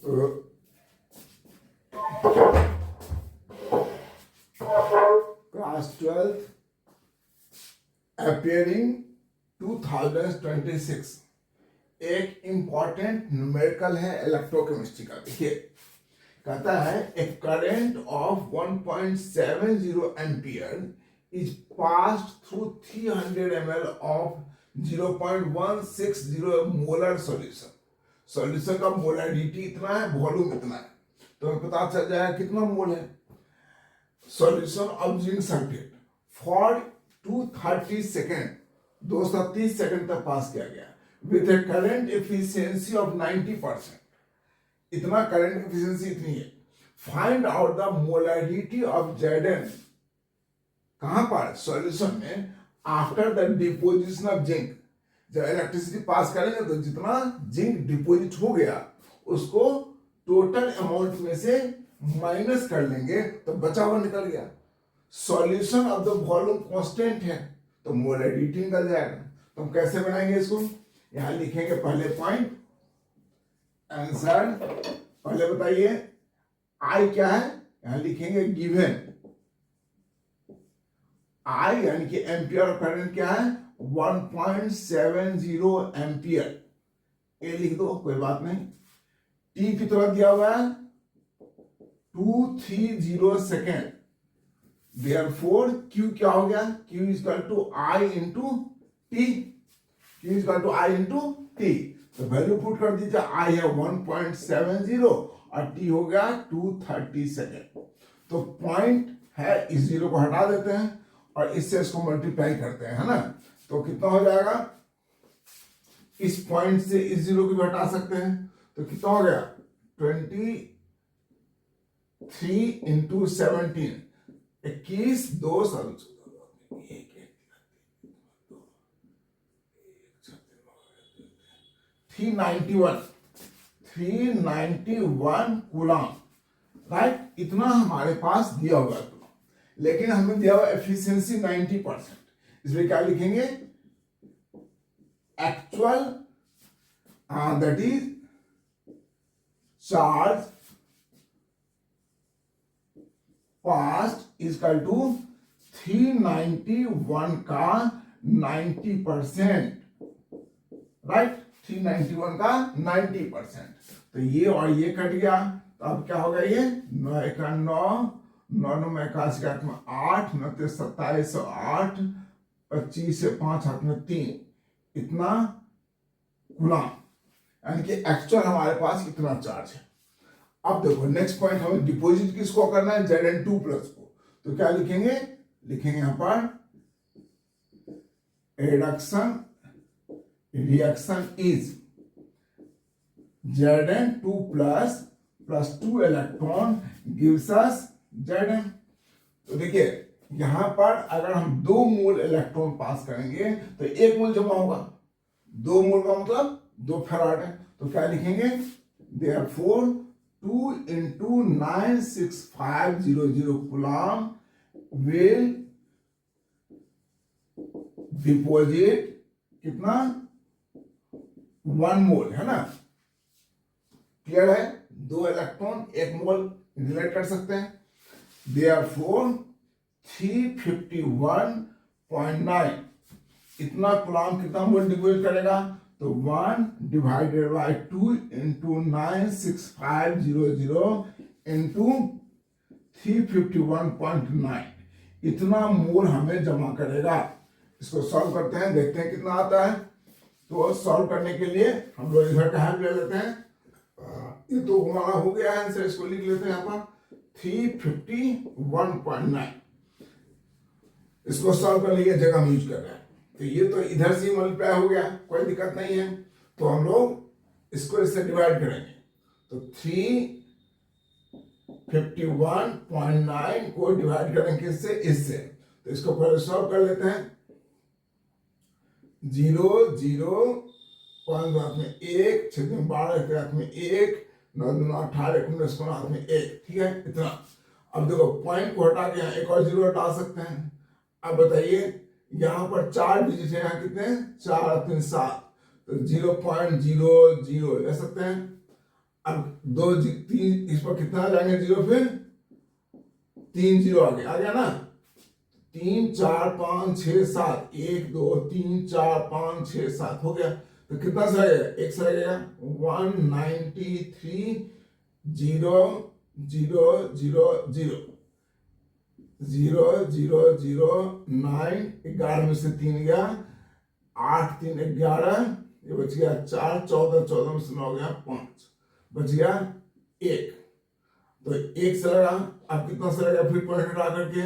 Class 12 appearing 2026 एक important numerical है electrochemistry का। देखिए कहता है a current of 1.70 ampere is passed through 300 ml of 0.160 molar solution. Solution का मोलरिटी इतना है, वॉल्यूम इतना है, तो पता चल जाएगा कितना मोल है। Solution of zinc sulphate for 230 second 230 second तक पास किया गया with A current efficiency of 90%। इतना करंट एफिशिएंसी इतनी है। Find out the molarity of Zn कहां पर सॉल्यूशन में after the deposition of zinc. जब इलेक्ट्रिसिटी पास करेंगे तो जितना जिंक डिपोजिट हो गया उसको टोटल अमाउंट में से माइनस कर लेंगे तो बचा हुआ निकल गया। Solution of the volume constant है तो मोलरिटी निकल जाएगा। तो हम कैसे बनाएंगे इसको, यहां लिखेंगे पहले पॉइंट आंसर। पहले बताइए आई क्या है, यहां लिखेंगे गिवन आई यानी कि एम्पियर करंट क्या है 1.70 एम्पियर। ए लिख दो, कोई बात नहीं। टी की तरह दिया हुआ है 230 सेकेंड। देयरफॉर क्यू क्या हो गया, Q is equal to I into T. Q is equal to I into T. तो वैल्यू पुट कर दीजिए, आई है 1.70 और टी हो गया 230 सेकेंड। तो पॉइंट है, इस जीरो को हटा देते हैं और इससे इसको मल्टीप्लाई करते हैं, है ना। तो कितना हो जाएगा, इस पॉइंट से इस जीरो को भी हटा सकते हैं तो कितना हो गया 23 इंटू 17 21 2 391 कूलम, राइट। इतना हमारे पास दिया हुआ है, लेकिन हमें दिया हुआ एफिशिएंसी 90%। इसलिए क्या लिखेंगे actual that is charge passed is equal to 391 का 90%, राइट। 391 का 90%। तो ये और ये कट गया तो अब क्या होगा, ये 9 का 9 9 में 81 के हाथ में 8 9 27 8 25 से 5 हाथ में 3 इतना गुलाम, यानी कि एक्चुअल हमारे पास इतना चार्ज है। अब देखो नेक्स्ट पॉइंट, हमें डिपॉजिट किसको करना है Zn2 प्लस को। तो क्या लिखेंगे, लिखेंगे यहां पर reaction is Zn2 plus 2 electron gives us Zn। तो देखिए यहां पर अगर हम 2 मोल इलेक्ट्रॉन पास करेंगे तो 1 मोल जमा होगा। 2 मोल का मतलब 2 फैराड है। तो क्या लिखेंगे, therefore 2 into 96500 coulomb will deposit कितना 1 मोल, है ना। क्लियर है, 2 इलेक्ट्रॉन 1 मोल रिलेट कर सकते हैं। Therefore 351.9 इतना कूलम कितना मोल डिपोजिट करेगा, तो 1 डिवाइडेड बाय 2 इंटू 96500 इंटू 351.9 इतना मोल हमें जमा करेगा। इसको सॉल्व करते हैं, देखते हैं कितना आता है। तो सॉल्व करने के लिए हम लोग इधर का हेल्प ले लेते हैं। ये तो हमारा हो गया है आंसर, इसको लिख लेते हैं यहाँ पर 351.9। इसको सॉल्व करने की जगह हम यूज कर रहे हैं। तो ये तो इधर से मल्टीप्लाई हो गया, कोई दिक्कत नहीं है। तो हम लोग इसको इससे डिवाइड करेंगे। तो 351.9 को डिवाइड करेंगे इससे, इससे। तो इसको पहले सॉल्व कर लेते हैं। 0 0 5 हाथ में 1 6 में 12 के हाथ में 1 9 2 18 19 को हाथ में 1, ठीक है इतना। अब देखो पॉइंट को हटा के एक और 0 हटा सकते हैं। अब बताइए यहाँ पर 4 डिजिट है, यहाँ कितने 4 3 7, तो 0.00 ले सकते हैं। अब तीन, इस पर कितना आ जाएंगे जीरो, फिर 3 जीरो आ गया ना, 3 4 5 6 7, 1 2 3 4 5 6 7 हो गया। तो कितना से लगेगा, एक से लगेगा 193 0 0 0 0 0 0 0 9, 11 में से 3 गया, 8 3 11, ये बच गया 4, 14 14 में से 9 गया 5, बच गया 1। तो 1 से लगा, अब कितना से लगेगा फिर पॉइंट हटा करके,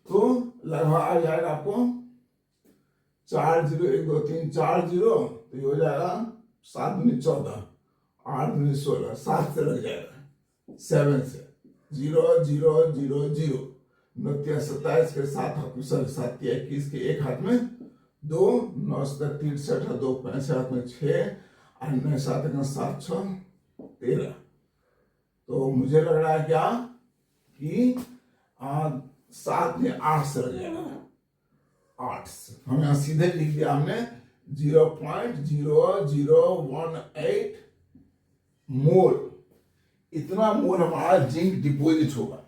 तो लगभग आ जाएगा आपको 4 0 1 2 3 4 0, तो ये हो जाएगा 7 दूनी 14, 8 दूनी 16, 7 से लग जाएगा, 7 से 0 0 0 0, 29 27 के 7 हाथ में, 7 के 21 के एक हाथ में 2, 9 7 63 2 65 में 6, 9 7 7 6 13। तो मुझे लग रहा है क्या कि 7 में 8 से लग जाएगा, 8 से हम यहाँ सीधे लिख दिया हमने 0.0018 मोल, इतना मोल हमारा जिंक डिपोजिट होगा।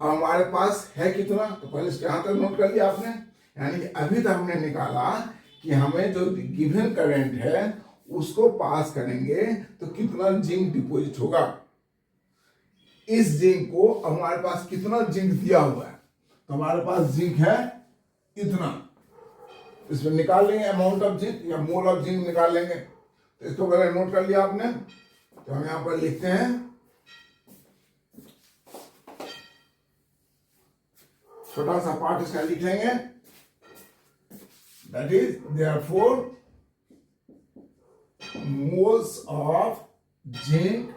अब हमारे पास है कितना, तो पहले इसके यहाँ तक नोट कर लिया आपने, यानी कि अभी तक हमने निकाला कि हमें जो गिवन करंट है उसको पास करेंगे तो कितना जिंक डिपोजिट होगा। इस जिंक को हमारे पास कितना जिंक दिया हुआ है, तो हमारे पास जिंक है इतना, इसमें निकाल लेंगे अमाउंट ऑफ जिंक या मोल ऑफ जिंक निकाल लेंगे। तो इसको पहले नोट कर लिया आपने, तो हम यहां पर लिखते हैं, छोटा सा पार्ट इसका लिख लेंगे, that is therefore moles of zinc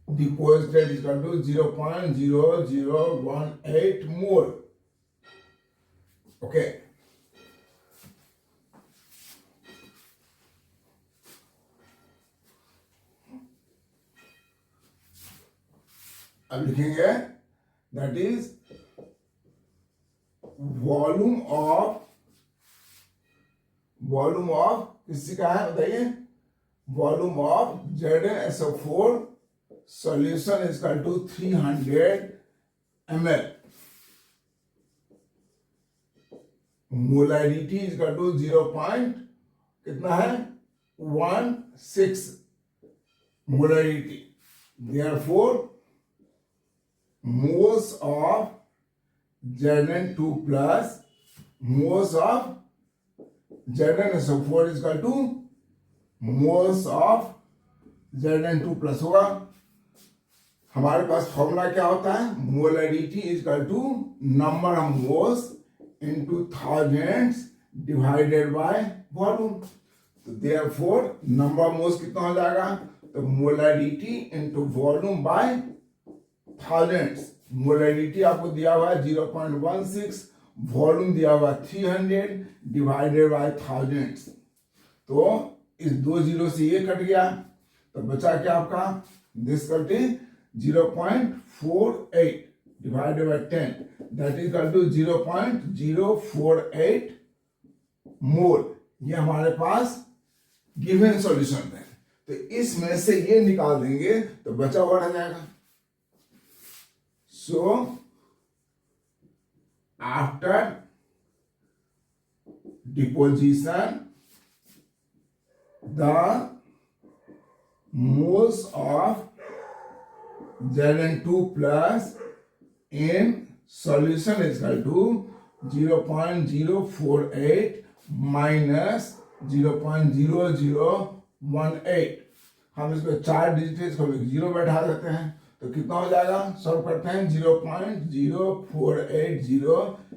deposited is equal to 0.0018 mole. Okay. अब लिखेंगे that is volume of किसी का है बताइए, volume of ZnSO4 solution is equal to 300 ml, molarity is equal to 0. कितना है 16 molarity, therefore moles of Zn2 plus moles of ZnSO4 is equal to moles of Zn2 plus होगा। हमारे पास formula क्या होता है, molarity is equal to number of moles into thousands divided by volume. तो therefore number of moles कितना हो जाएगा, तो molarity into volume by thousands. Molarity आपको दिया हुआ है 0.16, वॉल्यूम दिया हुआ 300 डिवाइडेड बाय थाउजेंड्स। तो इस 2 जीरो से ये कट गया, तो बचा क्या आपका, दिस कटे 0.48 divided by 10, that is equal to 0.048 मोल। ये हमारे पास गिवन सॉल्यूशन है, तो इसमें से ये निकाल देंगे तो बचा हुआ रह जाएगा। So after deposition the moles of Zn2 plus in solution is equal to 0.048 minus 0.0018। हम इसको 4 डिजिट इसको 0 बैठा देते हैं, तो कितना हो जाएगा, सॉल्व करते हैं 0.0480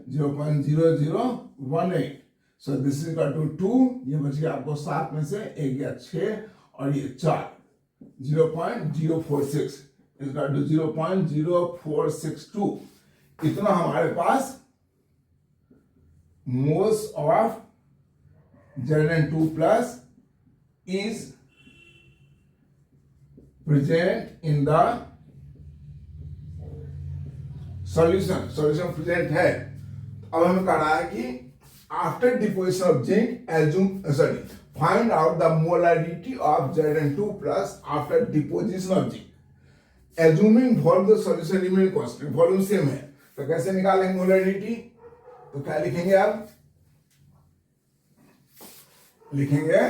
0.0018। So this is equal to 2, ये बच गया आपको 7 में से 1 गया 6 और ये 4, 0.046 इसका 0.0462। इतना हमारे पास moles of Zn2 plus is present in the solution present है। अब हमें कह रहा है कि after deposition of zinc assume, sorry, find out the molarity of Zn2 plus after deposition of zinc. Assuming volume the solution remain constant, volume same है, तो कैसे निकालेंगे मोलरिटी? तो क्या लिखेंगे आप? लिखेंगे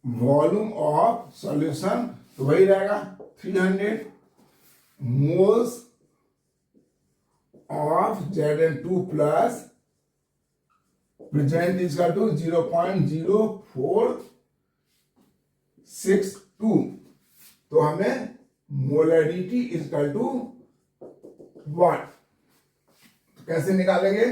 वॉल्यूम ऑफ सॉल्यूशन, तो वही रहेगा 300 moles of Zn2 plus present is का टू 0.0462. तो हमें मोलरिटी इज का टू व्हाट? तो कैसे निकालेंगे?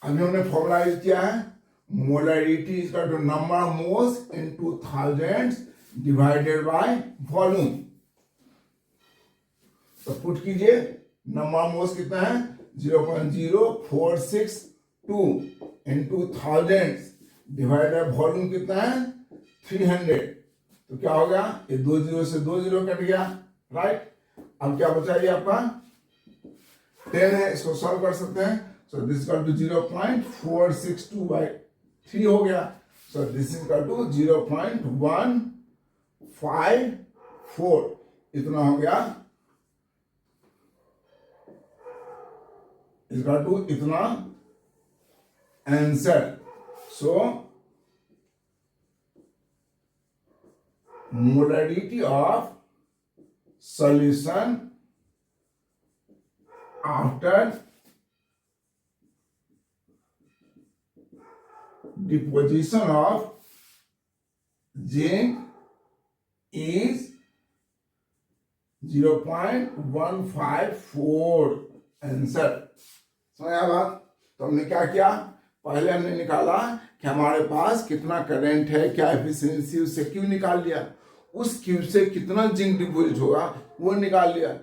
अभी हमने फॉर्मूला यूज किया है, मोलरिटी इज का to number of moles into thousands divided by volume. तो पुट कीजिए, नंबर ऑफ मोल्स कितना है? 0.0462 इनटू थाउजेंड्स डिवाइडेड वॉल्यूम कितना है? 300. तो क्या हो गया? ये 2 जीरो से 2 जीरो कट गया, राइट. अब क्या बचा? ये आपका 10 है, इसको सॉल्व कर सकते हैं. So this is equal to 0.462 by 3 हो गया. So this is equal to 0.154. इतना हो गया, इक्वल टू इतना answer. So molarity of solution after deposition of zinc is 0.154 answer. समझ आया बात? तो हमने क्या किया? पहले हमने निकाला कि हमारे पास कितना करंट है, क्या एफिशिएंसी, उससे क्यू निकाल लिया. उस क्यू से कितना जिंक डिपोजिट होगा वो निकाल लिया.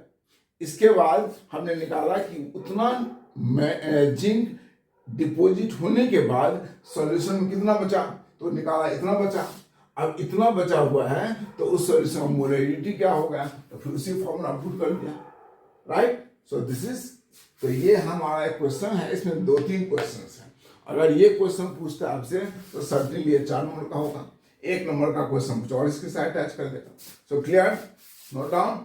इसके बाद हमने निकाला कि उतना जिंक डिपोजिट होने के बाद सॉल्यूशन में कितना बचा, तो निकाला इतना बचा. अब इतना बचा हुआ है तो उस सॉल्यूशन में मोलरिटी क्या होगा, तो फिर उसी फॉर्मूला पुट कर दिया, राइट. सो दिस इज, तो ये हमारा एक क्वेश्चन है, इसमें 2-3 क्वेश्चन हैं. अगर ये क्वेश्चन पूछते हैं आपसे तो सर्टेनली ये 4 नंबर का होगा. 1 नंबर का क्वेश्चन कुछ और इसके साथ अटैच कर देगा. So clear? Note down.